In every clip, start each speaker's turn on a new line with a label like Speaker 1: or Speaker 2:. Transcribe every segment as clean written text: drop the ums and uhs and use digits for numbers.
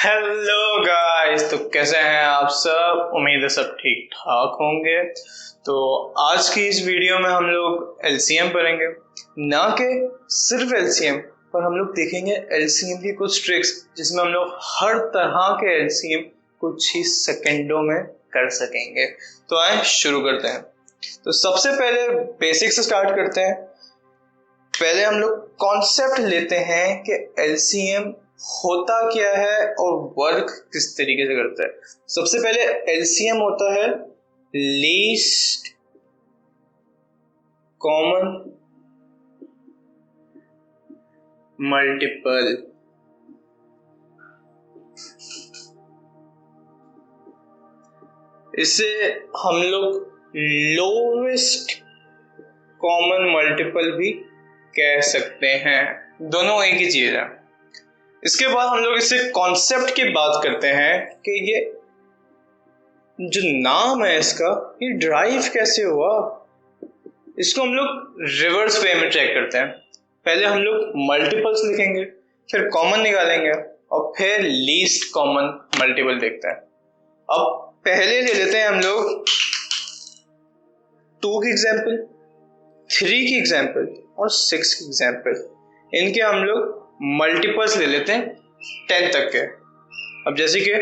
Speaker 1: Hello guys, तो कैसे हैं आप सब। उम्मीद है सब ठीक ठाक होंगे। तो आज की इस वीडियो में हम लोग एलसीएम पढ़ेंगे, ना कि सिर्फ एलसीएम पर हम लोग देखेंगे एलसीएम की कुछ ट्रिक्स जिसमें हम लोग हर तरह के एलसीएम कुछ ही सेकंडों में कर सकेंगे। तो आए शुरू करते हैं। तो सबसे पहले बेसिक से स्टार्ट करते हैं। पहले हम लोग कॉन्सेप्ट लेते हैं कि एलसीएम होता क्या है और वर्क किस तरीके से करता है। सबसे पहले एलसीएम होता है लीस्ट कॉमन मल्टीपल। इसे हम लोग लोवेस्ट कॉमन मल्टीपल भी कह सकते हैं, दोनों एक ही चीज है। इसके बाद हम लोग इससे कॉन्सेप्ट की बात करते हैं कि ये जो नाम है इसका ये ड्राइव कैसे हुआ। इसको हम लोग रिवर्स वे में चेक करते हैं। पहले हम लोग मल्टीपल्स लिखेंगे, फिर कॉमन निकालेंगे और फिर लीस्ट कॉमन मल्टीपल देखते हैं। अब पहले ले लेते हैं हम लोग 2 की एग्जाम्पल, 3 की एग्जाम्पल और 6 की एग्जाम्पल। इनके हम लोग मल्टीपल्स ले लेते हैं 10 तक के। अब जैसे कि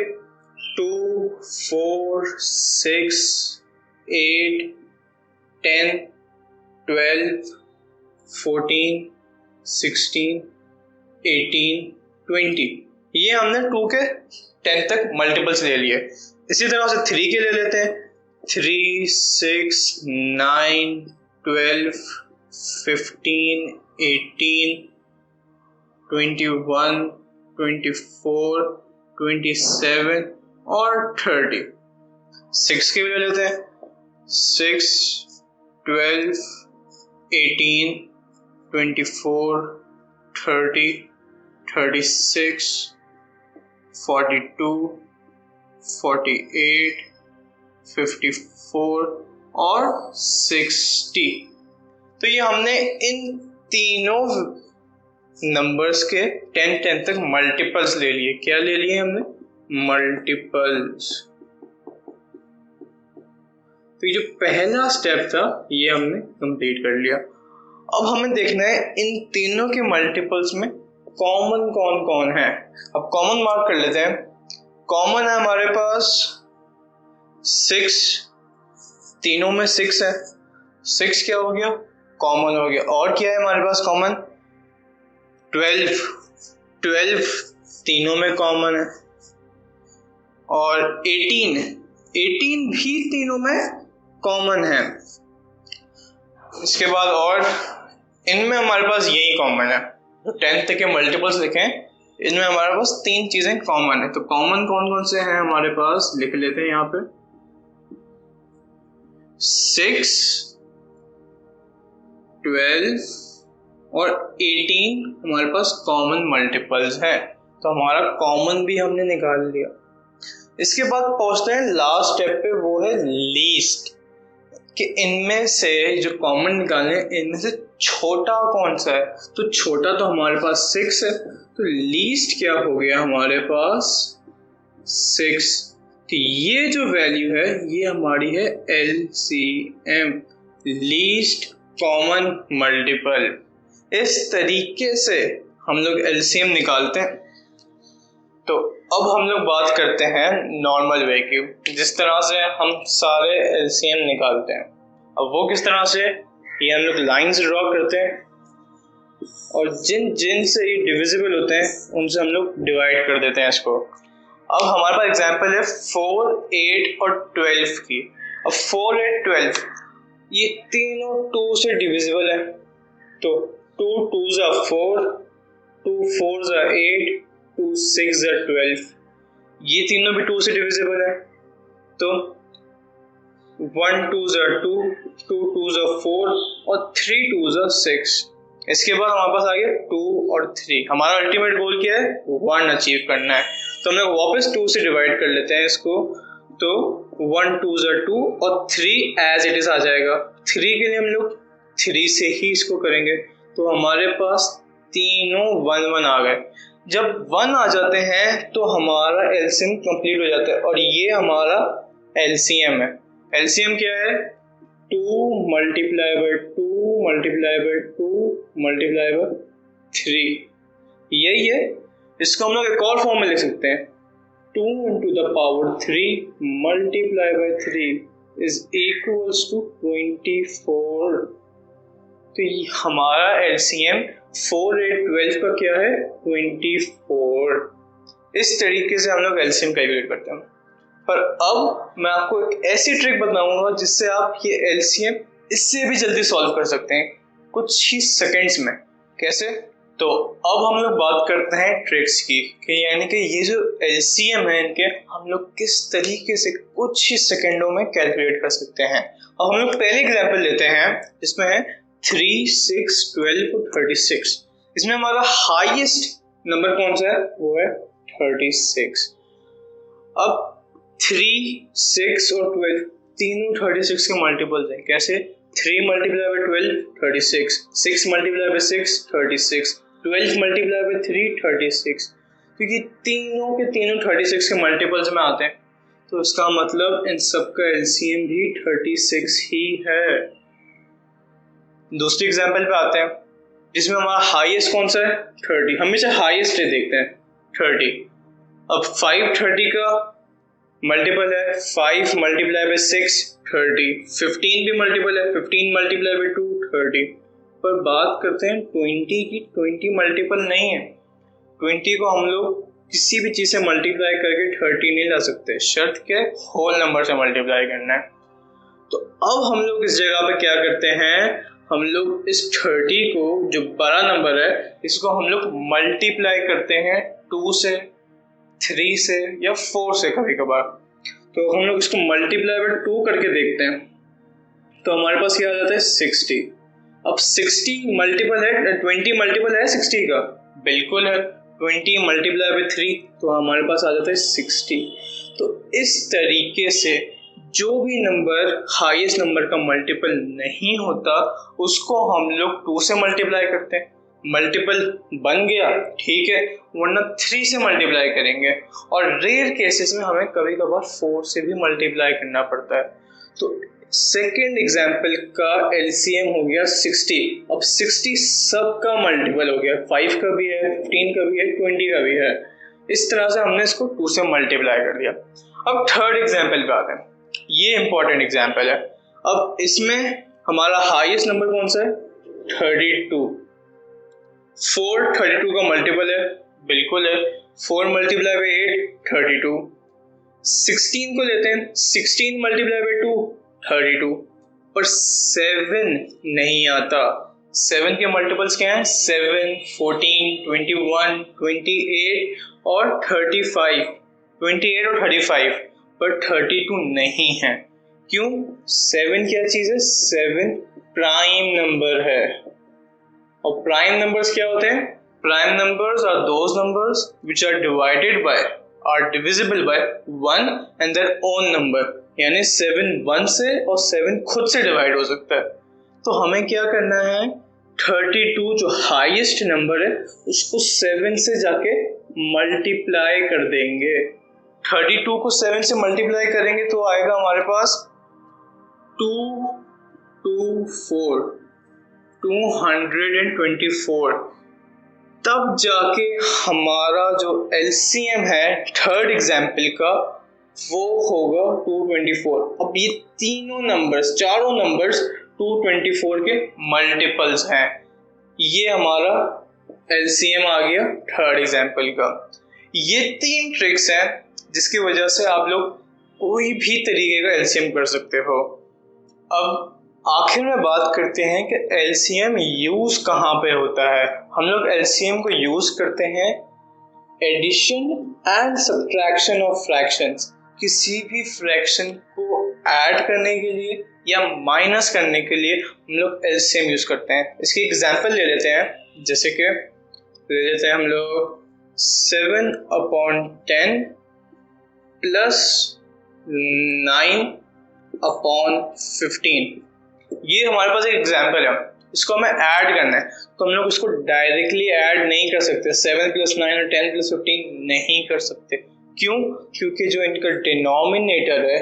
Speaker 1: 2, 4, 6, 8, 10, 12, 14, 16, 18, 20, ये हमने 2 के 10 तक मल्टीपल्स ले लिए। इसी तरह से 3 के ले लेते हैं। 3, 6, 9, 12, 15, 18, 21, 24, 27 और 30। 6 के भी ले लेते हैं। 6, 12, 18, 24, 30, 36, 42, 48, 54 और 60। तो ये हमने इन तीनों नंबर्स के 10 तक मल्टीपल्स ले लिए। क्या ले लिए हमने? मल्टीपल्स। तो ये जो पहला स्टेप था ये हमने कंप्लीट कर लिया। अब हमें देखना है इन तीनों के मल्टीपल्स में कॉमन कौन कौन है। अब कॉमन मार्क कर लेते हैं। कॉमन है हमारे पास 6, तीनों में 6 है। 6 क्या हो गया? कॉमन हो गया। और क्या है हमारे पास कॉमन? 12 तीनों में कॉमन है। और 18 भी तीनों में कॉमन है। इसके बाद और इनमें हमारे पास यही कॉमन है। तो 10 तक के मल्टीपल्स देखें, इनमें हमारे पास 3 चीजें कॉमन है। तो कॉमन कौन कौन से हैं हमारे पास, लिख लेते हैं यहाँ पे। 6, 12 और 18 हमारे पास कॉमन मल्टीपल्स हैं। तो हमारा कॉमन भी हमने निकाल लिया। इसके बाद पहुंचते हैं लास्ट स्टेप पे, वो है लीस्ट, कि इनमें से जो कॉमन निकालने इनमें से छोटा कौन सा है। तो छोटा तो हमारे पास 6 है, तो लीस्ट क्या हो गया हमारे पास? 6। तो ये जो वैल्यू है ये हमारी है LCM, लीस्ट कॉमन मल्टीपल। इस तरीके से हम लोग एलसीएम निकालते हैं। तो अब हम लोग बात करते हैं नॉर्मल वे की, जिस तरह से हम सारे एलसीएम निकालते हैं। अब वो किस तरह से, ये हम लोग लाइंस ड्रॉ करते हैं और जिन जिन से ये डिविजिबल होते हैं उनसे हम लोग डिवाइड कर देते हैं इसको। अब हमारे पास एग्जांपल है 4, 8 और 12 की। अब 4, 8, 12 ये तीनों 2 से डिविजिबल है। तो 2 2s are 4, 2 4s are 8, 2 6s are 12। ये तीनों भी 2 से डिविजिबल है। तो 1 2s are 2, 2 2s are 4 और 3 2s are 6। इसके बाद हमारे पास आ गया 2 और 3। हमारा अल्टीमेट गोल क्या है? 1 अचीव करना है। तो हम लोग वापस 2 से डिवाइड कर लेते हैं इसको। तो 1 2s are 2 और 3 एज इट इज आ जाएगा। 3 के लिए हम लोग 3 से ही इसको करेंगे। तो हमारे पास तीनों 1 1 आ गए। जब 1 आ जाते हैं तो हमारा एलसीएम कंप्लीट हो जाता है और ये हमारा एलसीएम है। एलसीएम क्या है? 2 multiply by 2 multiply by 2 multiply by 3, यही है। इसको हम लोग एक और फॉर्म में लिख सकते हैं, 2 into the power 3 multiplied by 3 is equals to 24। तो हमारा एलसीएम 4 8 12 का क्या है? 24। इस तरीके से हम लोग एलसीएम कैलकुलेट करते हैं। पर अब मैं आपको एक ऐसी ट्रिक बताऊंगा जिससे आप ये एलसीएम इससे भी जल्दी सॉल्व कर सकते हैं, कुछ ही सेकंड्स में। कैसे? तो अब हम लोग बात करते हैं ट्रिक्स की, कि यानी कि ये जो एलसीएम है इनके हम लोग किस तरीके से कुछ ही सेकंडों में कैलकुलेट कर सकते हैं। अब हम लोग पहले एग्जांपल लेते हैं, इसमें है 3 6 12 और 36। इसमें हमारा हाईएस्ट नंबर कौन सा है? वो है 36। अब 3 6 और 12 तीनों 36 के मल्टीपल्स हैं। कैसे? 3 multiply by 12 36, 6 multiply by 6 36, 12 multiply by 3 36। क्योंकि तीनों के तीनों 36 के मल्टीपल्स में आते हैं, तो इसका मतलब इन सब का एलसीएम भी 36 ही है। दूसरी एग्जांपल पे आते हैं, जिसमें हमारा हाईएस्ट कौन सा है? 30। हमेशा हाईएस्ट ही देखते हैं, 30। अब 5 30 का मल्टीपल है, 5 मल्टीप्लाई बाय 6 30, 15 भी मल्टीपल है, 15 मल्टीप्लाई बाय 2 30। पर बात करते हैं 20 की, 20 मल्टीपल नहीं है। 20 को हम लोग किसी भी चीज से मल्टीप्लाई करके 30 नहीं ला सकते, शर्त क्या है? होल नंबर से मल्टीप्लाई करना है। तो अब हम लोग इस जगह पे क्या करते हैं, हम लोग इस 30 को, जो बड़ा नंबर है, इसको हम लोग मल्टीप्लाई करते हैं 2 से, 3 से या 4 से कभी कभार। तो हम लोग इसको मल्टीप्लाई बाय 2 करके देखते हैं, तो हमारे पास क्या आ जाता है? 60। अब 60 मल्टीपल है, 20 मल्टीपल है 60 का? बिल्कुल है। 20 मल्टीप्लाई बाय 3, तो हमारे पास आ जाता है 60। तो इस तरीके से जो भी नंबर हाईएस्ट नंबर का मल्टीपल नहीं होता उसको हम लोग 2 से मल्टीप्लाई करते हैं। मल्टीपल बन गया, ठीक है, वरना 3 से मल्टीप्लाई करेंगे, और रेयर केसेस में हमें कभी कभार 4 से भी मल्टीप्लाई करना पड़ता है। तो सेकेंड एग्जाम्पल का एलसीएम हो गया 60। अब 60 सबका मल्टीपल हो गया, 5 का भी है, 15 का भी है, 20 का भी है। इस तरह से हमने इसको 2 से मल्टीप्लाई कर दिया। अब थर्ड एग्जाम्पल पे आते हैं, ये इंपॉर्टेंट एग्जाम्पल है। अब इसमें हमारा हाईएस्ट नंबर कौन सा है? 32। 4 32 का मल्टीपल है? बिल्कुल है। 4 मल्टीप्लाई बाय 8 32। 16 को लेते हैं, 16 मल्टीप्लाई बाय 2 32। पर 7 नहीं आता। 7 के मल्टीपल्स क्या हैं? 7 14 21 28 और 35। 28 और 35, पर 32 नहीं है। क्यों? 7 क्या चीज है? 7 प्राइम नंबर है। और प्राइम नंबर्स क्या होते हैं? Prime numbers are those numbers which are divided by, are divisible by 1 and their own number. यानी 7 1 से और 7 खुद से डिवाइड हो सकता है। तो हमें क्या करना है? 32 जो हाईएस्ट नंबर है उसको 7 से जाके मल्टीप्लाई कर देंगे। 32 को 7 से मल्टीप्लाई करेंगे तो आएगा हमारे पास 224, 224। तब जाके हमारा जो एलसीएम है थर्ड एग्जाम्पल का वो होगा 224। अब ये तीनों नंबर्स, चारों नंबर्स 224 के मल्टीपल्स हैं। ये हमारा एलसीएम आ गया थर्ड एग्जाम्पल का। ये 3 ट्रिक्स हैं जिसकी वजह से आप लोग कोई भी तरीके का एलसीएम कर सकते हो। अब आखिर में बात करते हैं कि एलसीएम यूज कहाँ पे होता है। हम लोग एलसीएम को यूज करते हैं addition and subtraction of fractions. किसी भी फ्रैक्शन को ऐड करने के लिए या माइनस करने के लिए हम लोग एलसीएम यूज करते हैं। इसकी एग्जांपल ले लेते हैं, जैसे कि ले लेते हैं हम लोग 7/10 प्लस 9/15। ये हमारे पास एक एग्जाम्पल है। इसको हमें ऐड करना है, तो हम लोग इसको डायरेक्टली ऐड नहीं कर सकते। 7 + 9 और 10 + 15 नहीं कर सकते। क्यों? क्योंकि जो इनका डिनोमिनेटर है,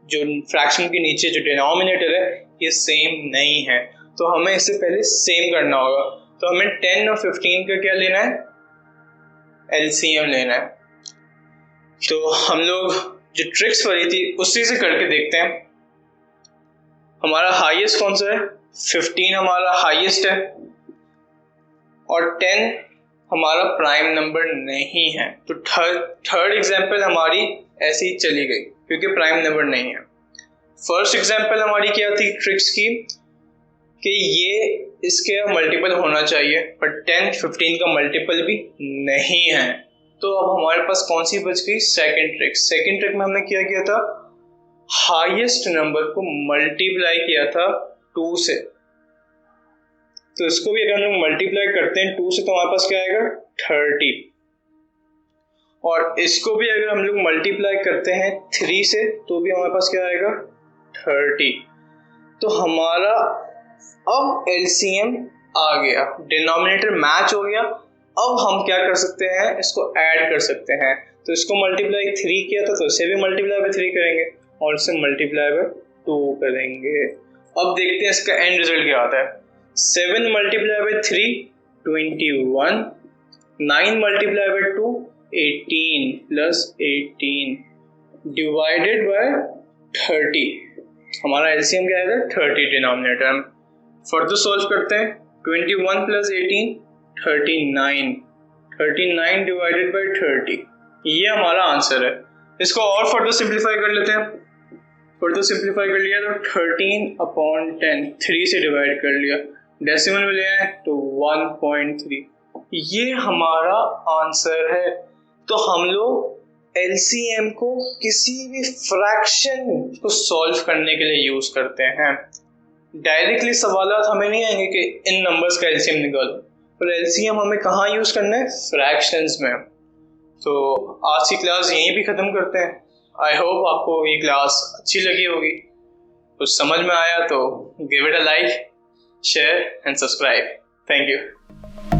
Speaker 1: जो फ्रैक्शन के नीचे जो डिनोमिनेटर है, ये सेम नहीं है। तो हमें इससे पहले सेम करना होगा। तो हमें 10 और 15 का क्या लेना है? LCM लेना है। तो हम लोग जो ट्रिक्स पढ़ी थी उसी से करके देखते हैं। हमारा हाईएस्ट कौन सा है? 15 हमारा हाईएस्ट है और 10 हमारा प्राइम नंबर नहीं है। तो थर्ड एग्जांपल हमारी ऐसे ही चली गई क्योंकि प्राइम नंबर नहीं है। फर्स्ट एग्जांपल हमारी क्या थी ट्रिक्स की कि ये इसके मल्टीपल होना चाहिए, पर 10 15 का मल्टीपल भी नहीं है। तो अब हमारे पास कौन सी बच गई? Second trick. सेकंड ट्रिक में हमने क्या किया था? हाईएस्ट नंबर को मल्टीप्लाई किया था 2 से। तो इसको भी अगर हम लोग मल्टीप्लाई करते हैं 2 से तो हमारे पास क्या आएगा? 30। और इसको भी अगर हम लोग मल्टीप्लाई करते हैं 3 से तो भी हमारे पास क्या आएगा? 30। तो हमारा अब LCM आ गया, डिनोमिनेटर मैच हो गया। अब हम क्या कर सकते हैं? इसको ऐड कर सकते हैं। तो इसको मल्टीप्लाई 3 किया था तो इसे भी मल्टीप्लाई बाय 3 करेंगे और इसे मल्टीप्लाई बाय 2 करेंगे। अब देखते हैं इसका एंड रिजल्ट क्या आता है। 7 multiply by 3 21, 9 multiply by 2 18 + 18 divided by 30। हमारा LCM क्या आएगा? 30 डिनोमिनेटर। हम फर्दर सॉल्व करते हैं। 21 + 18 39, 39 डिवाइडेड बाय 30, ये हमारा आंसर है। इसको और फर्दर सिंप्लीफाई कर लेते हैं। फर्दर सिंप्लीफाई कर लिया तो 13/10 3 से डिवाइड कर लिया, डेसिमल में ले आए तो 1.3, ये हमारा आंसर है। तो हम लोग LCM को किसी भी फ्रैक्शन को सॉल्व करने के लिए यूज करते हैं। डायरेक्टली सवाल हमें नहीं आएंगे कि इन नंबर्स का LCM निकालो, पर LCM हमें कहाँ यूज करना है? फ्रैक्शंस में। तो आज की क्लास यहीं भी खत्म करते हैं। आई होप आपको ये क्लास अच्छी लगी होगी। कुछ समझ में आया तो give it a like, share and subscribe. Thank you.